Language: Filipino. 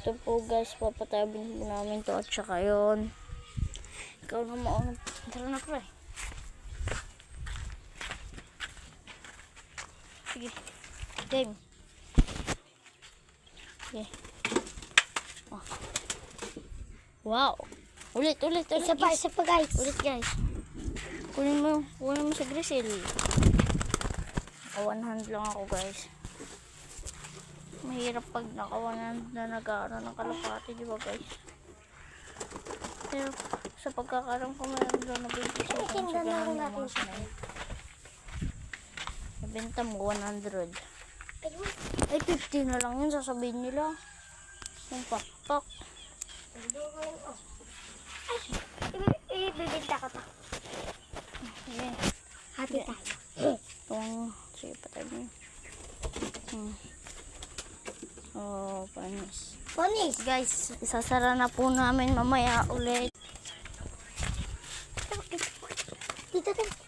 ito po guys, papatabin po namin to at saka yun. Ikaw na maunang. Tara na pre. Sige. Game. Okay. Oh. Wow. Ulit. Isa pa guys. Ulit guys. Kunin mo sa grisil. 1 hand lang ako guys. Mahirap pag naka 1 hand na nag-aaral ng kalapati, di ba guys? Pero sa pagkakaroon ko meron doon nabibigay sa ganun ng mga sanay. Nabenta mo 100. Ay 50 na lang yun, sasabihin nila. Yung pakpak. Ay, ibibinta ko to. Okay. Hati tayo. Itong, sige patay mo. Oh, panis. Ponis. Guys, isasara na po namin mamaya ulit. Dito tayo.